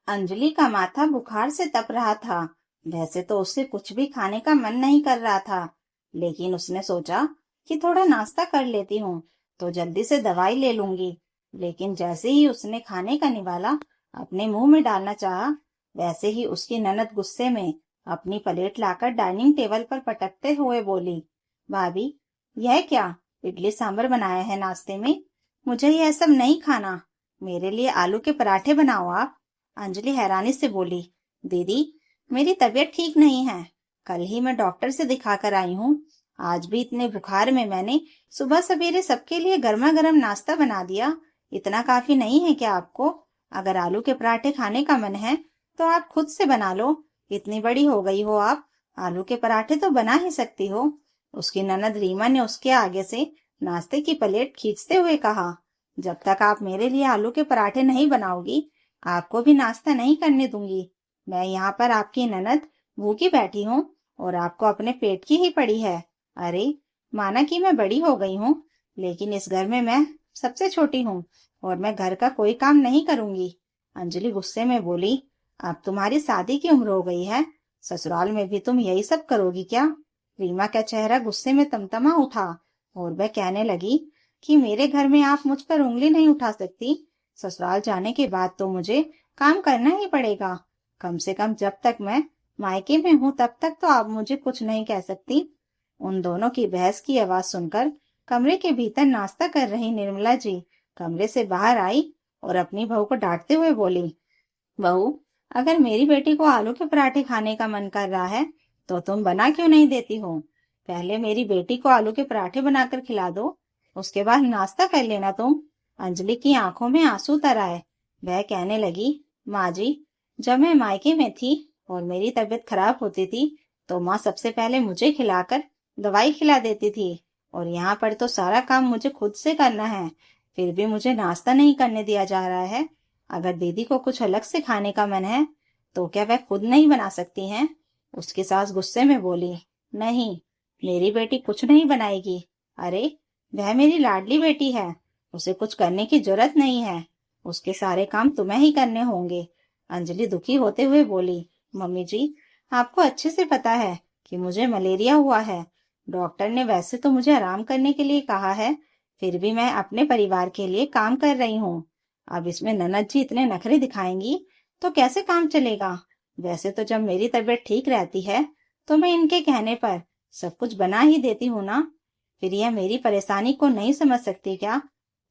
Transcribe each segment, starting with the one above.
अंजलि का माथा बुखार से तप रहा था। वैसे तो उससे कुछ भी खाने का मन नहीं कर रहा था, लेकिन उसने सोचा कि थोड़ा नाश्ता कर लेती हूँ तो जल्दी से दवाई ले लूंगी। लेकिन जैसे ही उसने खाने का निवाला अपने मुंह में डालना चाहा, वैसे ही उसकी ननद गुस्से में अपनी प्लेट लाकर डाइनिंग टेबल पर पटकते हुए बोली, भाभी, यह क्या इडली सांभर बनाया है नाश्ते में? मुझे यह सब नहीं खाना। मेरे लिए आलू के पराठे बनाओ आप। अंजलि हैरानी से बोली, दीदी, मेरी तबीयत ठीक नहीं है। कल ही मैं डॉक्टर से दिखा कर आई हूँ। आज भी इतने बुखार में मैंने सुबह सवेरे सबके लिए गर्मा गर्म नाश्ता बना दिया। इतना काफी नहीं है क्या आपको? अगर आलू के पराठे खाने का मन है तो आप खुद से बना लो। इतनी बड़ी हो गई हो आप, आलू के पराठे तो बना ही सकती हो। उसकी ननद रीमा ने उसके आगे से नाश्ते की प्लेट खींचते हुए कहा, जब तक आप मेरे लिए आलू के पराठे नहीं बनाओगी, आपको भी नाश्ता नहीं करने दूंगी। मैं यहाँ पर आपकी ननद भूखी बैठी हूँ और आपको अपने पेट की ही पड़ी है। अरे, माना कि मैं बड़ी हो गई हूँ, लेकिन इस घर में मैं सबसे छोटी हूँ और मैं घर का कोई काम नहीं करूंगी। अंजलि गुस्से में बोली, अब तुम्हारी शादी की उम्र हो गई है, ससुराल में भी तुम यही सब करोगी क्या? रीमा का चेहरा गुस्से में तमतमा उठा और वह कहने लगी कि मेरे घर में आप मुझ पर उंगली नहीं उठा सकती। ससुराल जाने के बाद तो मुझे काम करना ही पड़ेगा। कम से कम जब तक मैं मायके में हूँ तब तक तो आप मुझे कुछ नहीं कह सकती। उन दोनों की बहस की आवाज सुनकर कमरे के भीतर नाश्ता कर रही निर्मला जी कमरे से बाहर आई और अपनी बहू को डांटते हुए बोली, बहू, अगर मेरी बेटी को आलू के पराठे खाने का मन कर रहा है तो तुम बना क्यों नहीं देती हो? पहले मेरी बेटी को आलू के पराठे बनाकर खिला दो, उसके बाद नाश्ता कर लेना तुम। अंजलि की आंखों में आंसू तर आए। वह कहने लगी, माँ जी, जब मैं मायके में थी और मेरी तबीयत खराब होती थी तो माँ सबसे पहले मुझे खिलाकर दवाई खिला देती थी, और यहाँ पर तो सारा काम मुझे खुद से करना है, फिर भी मुझे नाश्ता नहीं करने दिया जा रहा है। अगर दीदी को कुछ अलग से खाने का मन है तो क्या वह खुद नहीं बना सकती हैं? उसकी सास गुस्से में बोली, नहीं, मेरी बेटी कुछ नहीं बनाएगी। अरे, वह मेरी लाडली बेटी है, उसे कुछ करने की जरूरत नहीं है, उसके सारे काम तुम्हें ही करने होंगे। अंजलि दुखी होते हुए बोली, मम्मी जी, आपको अच्छे से पता है कि मुझे मलेरिया हुआ है। डॉक्टर ने वैसे तो मुझे आराम करने के लिए कहा है, फिर भी मैं अपने परिवार के लिए काम कर रही हूँ। अब इसमें ननद जी इतने नखरे दिखाएंगी तो कैसे काम चलेगा? वैसे तो जब मेरी तबीयत ठीक रहती है तो मैं इनके कहने पर सब कुछ बना ही देती हूँ ना। फिर यह मेरी परेशानी को नहीं समझ सकती क्या?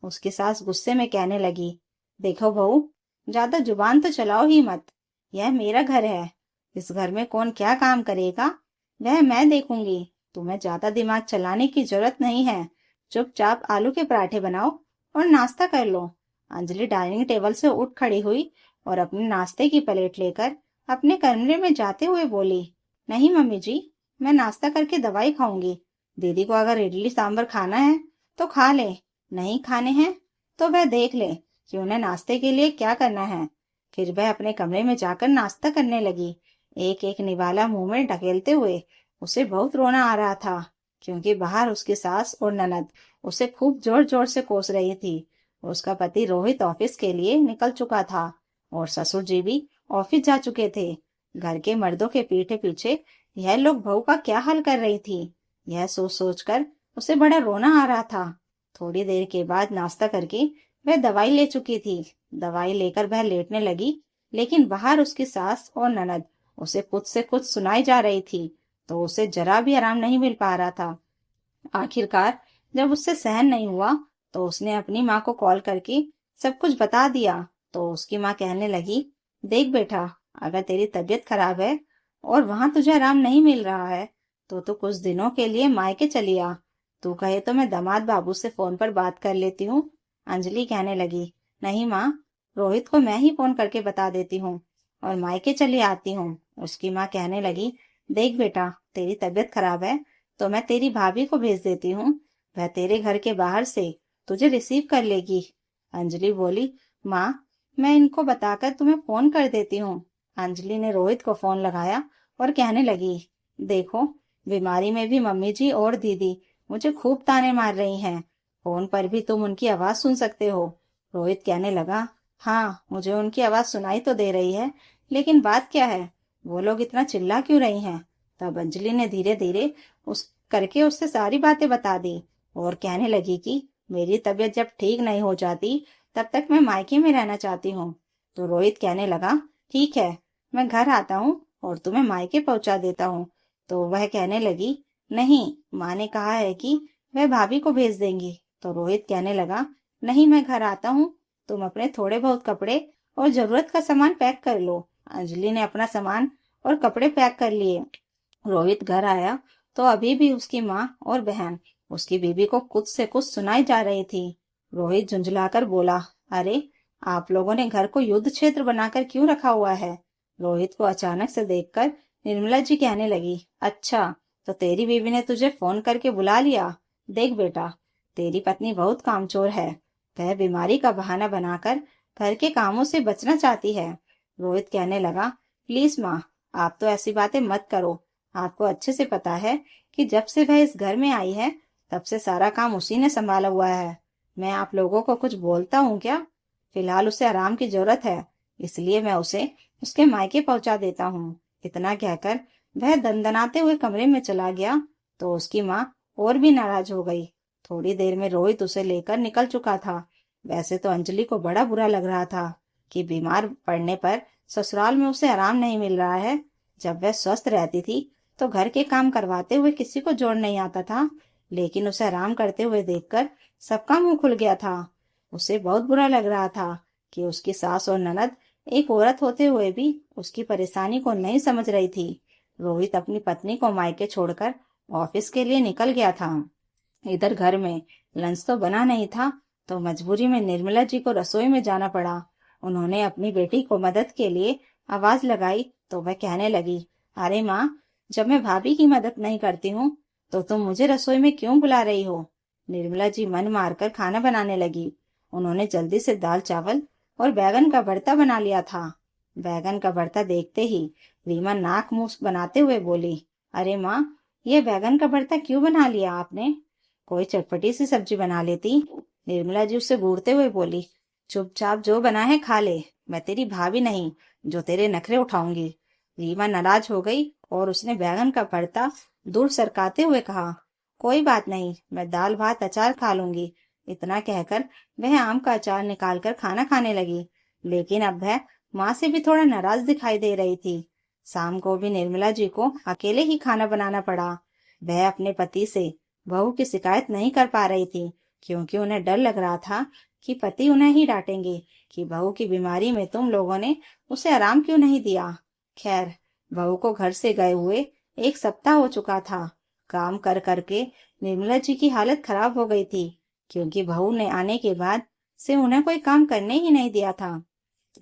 उसकी सास गुस्से में कहने लगी, देखो बहू, ज्यादा जुबान तो चलाओ ही मत। यह मेरा घर है, इस घर में कौन क्या काम करेगा वह मैं देखूंगी। तुम्हें ज्यादा दिमाग चलाने की जरूरत नहीं है। चुपचाप आलू के पराठे बनाओ और नाश्ता कर लो। अंजलि डाइनिंग टेबल से उठ खड़ी हुई और अपने नाश्ते की प्लेट लेकर अपने कमरे में जाते हुए बोली, नहीं मम्मी जी, मैं नाश्ता करके दवाई खाऊंगी। दीदी को अगर इडली सांभर खाना है तो खा ले, नहीं खाने हैं तो वह देख ले कि उन्हें नाश्ते के लिए क्या करना है। फिर वह अपने कमरे में जाकर नाश्ता करने लगी, एक एक निवाला मुंह में ढकेलते हुए। उसे बहुत रोना आ रहा था, क्योंकि बाहर उसकी सास और ननद उसे खूब जोर जोर से कोस रही थी। उसका पति रोहित ऑफिस के लिए निकल चुका था और ससुर जी भी ऑफिस जा चुके थे। घर के मर्दों के पीछे पीछे यह लोग बहू का क्या हाल कर रही थी, यह सोच सोच कर उसे बड़ा रोना आ रहा था। थोड़ी देर के बाद नाश्ता करके वह दवाई ले चुकी थी। दवाई लेकर वह लेटने लगी, लेकिन बाहर उसकी सास और ननद उसे कुछ से कुछ सुनाई जा रही थी, तो उसे जरा भी आराम नहीं मिल पा रहा था। आखिरकार जब उससे सहन नहीं हुआ तो उसने अपनी माँ को कॉल करके सब कुछ बता दिया। तो उसकी माँ कहने लगी, देख बेटा, अगर तेरी तबीयत खराब है और वहां तुझे आराम नहीं मिल रहा है तो तू कुछ दिनों के लिए मायके चली आ। तू कहे तो मैं दामाद बाबू से फोन पर बात कर लेती हूँ। अंजलि कहने लगी, नहीं माँ, रोहित को मैं ही फोन करके बता देती हूँ और मायके चली आती हूँ। उसकी माँ कहने लगी, देख बेटा, तेरी तबीयत खराब है तो मैं तेरी भाभी को भेज देती हूँ, वह तेरे घर के बाहर से तुझे रिसीव कर लेगी। अंजलि बोली, माँ, मैं इनको बताकर तुम्हें फोन कर देती हूँ। अंजलि ने रोहित को फोन लगाया और कहने लगी, देखो, बीमारी में भी मम्मी जी और दीदी मुझे खूब ताने मार रही हैं, फोन पर भी तुम उनकी आवाज सुन सकते हो। रोहित कहने लगा, हाँ, मुझे उनकी आवाज सुनाई तो दे रही है, लेकिन बात क्या है? वो लोग इतना चिल्ला क्यों रही हैं? तब अंजलि ने धीरे धीरे उस करके उससे सारी बातें बता दी और कहने लगी कि मेरी तबीयत जब ठीक नहीं हो जाती तब तक मैं मायके में रहना चाहती हूँ। तो रोहित कहने लगा, ठीक है, मैं घर आता हूँ और तुम्हें मायके पहुंचा देता हूँ। तो वह कहने लगी, नहीं, माँ ने कहा है कि वह भाभी को भेज देंगी। तो रोहित कहने लगा, नहीं, मैं घर आता हूँ, तुम अपने थोड़े बहुत कपड़े और जरूरत का सामान पैक कर लो। अंजलि ने अपना सामान और कपड़े पैक कर लिए। रोहित घर आया तो अभी भी उसकी माँ और बहन उसकी बीबी को कुछ से कुछ सुनाई जा रही थी। रोहित झुंझलाकर बोला, अरे, आप लोगों ने घर को युद्ध क्षेत्र बनाकर क्यों रखा हुआ है? रोहित को अचानक से देखकर निर्मला जी कहने लगी, अच्छा, तो तेरी बीबी ने तुझे फोन करके बुला लिया। देख बेटा, तेरी पत्नी बहुत कामचोर है। वह बीमारी का बहाना बनाकर घर के कामों से बचना चाहती है। रोहित कहने लगा, प्लीज माँ, आप तो ऐसी बातें मत करो। आपको अच्छे से पता है कि जब से वह इस घर में आई है तब से सारा काम उसी ने संभाला हुआ है। मैं आप लोगों को कुछ बोलता हूँ क्या? फिलहाल उसे आराम की जरूरत है, इसलिए मैं उसे उसके मायके पहुंचा देता हूँ। इतना कहकर वह दंदनाते हुए कमरे में चला गया तो उसकी माँ और भी नाराज हो गई। थोड़ी देर में रोहित उसे लेकर निकल चुका था। वैसे तो अंजलि को बड़ा बुरा लग रहा था कि बीमार पड़ने पर ससुराल में उसे आराम नहीं मिल रहा है। जब वह स्वस्थ रहती थी तो घर के काम करवाते हुए किसी को जोड़ नहीं आता था, लेकिन उसे आराम करते हुए देखकर सबका मुंह खुल गया था। उसे बहुत बुरा लग रहा था कि उसकी सास और ननद एक औरत होते हुए भी उसकी परेशानी को नहीं समझ रही थी। रोहित अपनी पत्नी को मायके छोड़कर ऑफिस के लिए निकल गया था। इधर घर में लंच तो बना नहीं था तो मजबूरी में निर्मला जी को रसोई में जाना पड़ा। उन्होंने अपनी बेटी को मदद के लिए आवाज लगाई तो वह कहने लगी, अरे माँ, जब मैं भाभी की मदद नहीं करती हूँ तो तुम मुझे रसोई में क्यों बुला रही हो? निर्मला जी मन मारकर खाना बनाने लगी। उन्होंने जल्दी से दाल चावल और बैगन का भरता बना लिया था। बैगन का भरता देखते ही रीमा नाक मुंह बनाते हुए बोली, अरे माँ, ये बैगन का भरता क्यों बना लिया आपने? कोई चटपटी सी सब्जी बना लेती। निर्मला जी उससे घूरते हुए बोली, चुपचाप जो बना है खा ले, मैं तेरी भाभी नहीं जो तेरे नखरे उठाऊंगी। रीमा नाराज हो गई और उसने बैगन का भरता दूर सरकाते हुए कहा, कोई बात नहीं, मैं दाल भात अचार खा लूंगी। इतना कहकर वह आम का अचार निकालकर खाना खाने लगी, लेकिन अब वह माँ से भी थोड़ा नाराज दिखाई दे रही थी। शाम को भी निर्मला जी को अकेले ही खाना बनाना पड़ा। वह अपने पति से बहू की शिकायत नहीं कर पा रही थी, क्योंकि उन्हें डर लग रहा था कि पति उन्हें ही डांटेंगे कि बहू की बीमारी में तुम लोगों ने उसे आराम क्यों नहीं दिया। खैर, बहू को घर से गए हुए एक सप्ताह हो चुका था। काम कर करके निर्मला जी की हालत खराब हो गई थी, क्योंकि बहू ने आने के बाद से उन्हें कोई काम करने ही नहीं दिया था।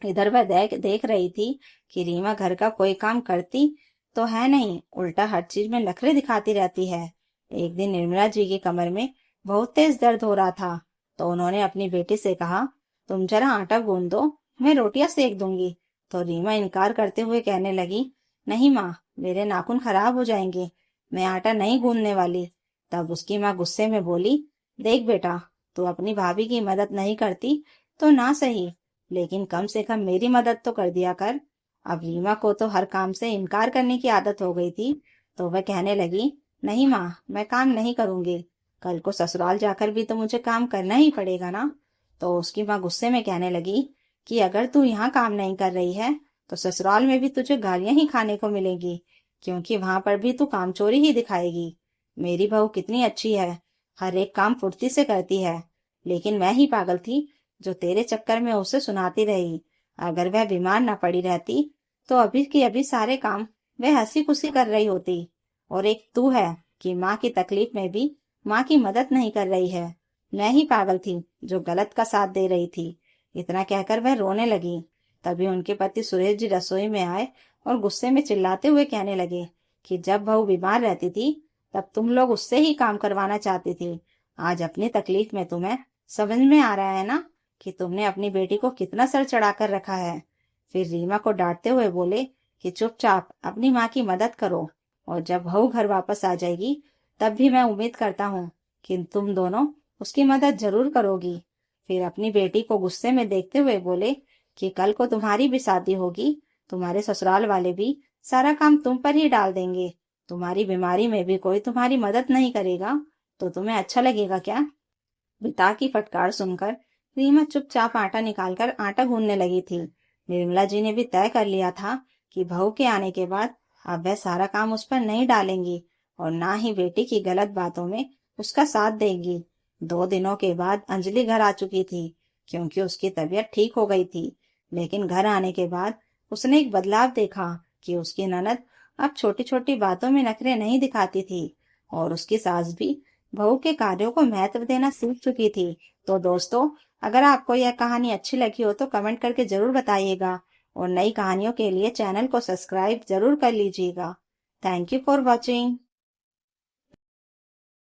इधर वह देख रही थी कि रीमा घर का कोई काम करती तो है नहीं, उल्टा हर चीज में नखरे दिखाती रहती है। एक दिन निर्मला जी की कमर में बहुत तेज दर्द हो रहा था तो उन्होंने अपनी बेटी से कहा, तुम जरा आटा गूंद दो, मैं रोटियां सेक दूंगी। तो रीमा इनकार करते हुए कहने लगी, नहीं माँ, मेरे नाखून खराब हो जाएंगे, मैं आटा नहीं गूंदने वाली। तब उसकी माँ गुस्से में बोली, देख बेटा, तू अपनी भाभी की मदद नहीं करती तो ना सही, लेकिन कम से कम मेरी मदद तो कर दिया कर। अब रीमा को तो हर काम से इनकार करने की आदत हो गई थी, तो वह कहने लगी, नहीं माँ, मैं काम नहीं करूंगी, कल को ससुराल जाकर भी तो मुझे काम करना ही पड़ेगा ना। तो उसकी माँ गुस्से में कहने लगी कि अगर तू यहाँ काम नहीं कर रही है तो ससुराल में भी तुझे गालियां ही खाने को मिलेंगी, क्योंकि वहां पर भी तू कामचोरी ही दिखाएगी। मेरी बहू कितनी अच्छी है, हर एक काम फुर्ती से करती है, लेकिन मैं ही पागल थी जो तेरे चक्कर में उसे सुनाती रही। अगर वह बीमार न पड़ी रहती तो अभी की अभी सारे काम वह हंसी खुशी कर रही होती। और एक तू है कि माँ की तकलीफ में भी माँ की मदद नहीं कर रही है। मैं ही पागल थी जो गलत का साथ दे रही थी। इतना कहकर वह रोने लगी। तभी उनके पति सुरेश जी रसोई में आए और गुस्से में चिल्लाते हुए कहने लगे कि जब बहू बीमार रहती थी तब तुम लोग उससे ही काम करवाना चाहती थी। आज अपनी तकलीफ में तुम्हें समझ में आ रहा है ना कि तुमने अपनी बेटी को कितना सर चढ़ाकर रखा है। फिर रीमा को डांटते हुए बोले कि चुपचाप अपनी माँ की मदद करो, और जब बहू घर वापस आ जाएगी तब भी मैं उम्मीद करता हूँ कि तुम दोनों उसकी मदद जरूर करोगी। फिर अपनी बेटी को गुस्से में देखते हुए बोले कि कल को तुम्हारी भी शादी होगी, तुम्हारे ससुराल वाले भी सारा काम तुम पर ही डाल देंगे, तुम्हारी बीमारी में भी कोई तुम्हारी मदद नहीं करेगा, तो तुम्हें अच्छा लगेगा क्या? पिता की फटकार सुनकर रीमा चुपचाप आटा निकालकर आटा गूंदने लगी थी। निर्मला जी ने भी तय कर लिया था कि बहू के आने के बाद अब वह सारा काम उस पर नहीं डालेंगी और ना ही बेटी की गलत बातों में उसका साथ देंगी। 2 दिनों के बाद अंजलि घर आ चुकी थी, क्योंकि उसकी तबीयत ठीक हो गई थी। लेकिन घर आने के बाद उसने एक बदलाव देखा कि उसकी ननद अब छोटी छोटी बातों में नखरे नहीं दिखाती थी और उसकी सास भी बहू के कार्यों को महत्व देना सीख चुकी थी। तो दोस्तों, अगर आपको यह कहानी अच्छी लगी हो तो कमेंट करके जरूर बताइएगा और नई कहानियों के लिए चैनल को सब्सक्राइब जरूर कर लीजिएगा। Thank you for watching.